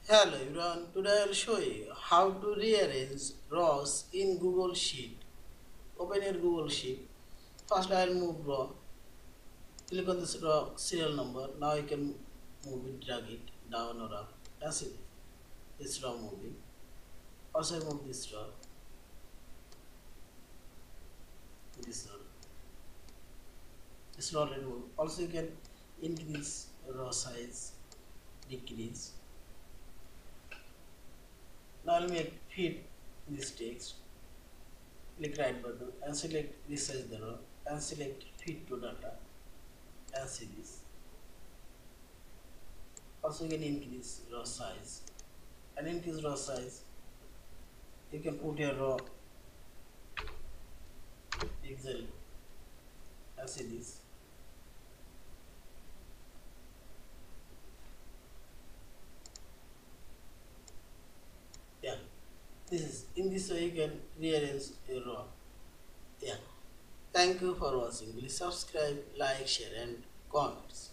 Hello everyone, today I will show you how to rearrange rows in Google Sheet. Open your Google Sheet. First I will move row. Click on this row serial number. Now you can move it, drag it down or up. That's it. This row moving. Also move this row. This row. This row already moved. Also you can increase row size, decrease. Now I'll make fit this text. Click right button and select resize the row and select fit to data and see this. Also you can increase row size and increase row size. You can put your row pixel and see this. Yeah, this is in this way you can rearrange your row. Yeah. Thank you for watching. Please subscribe, like, share and comments.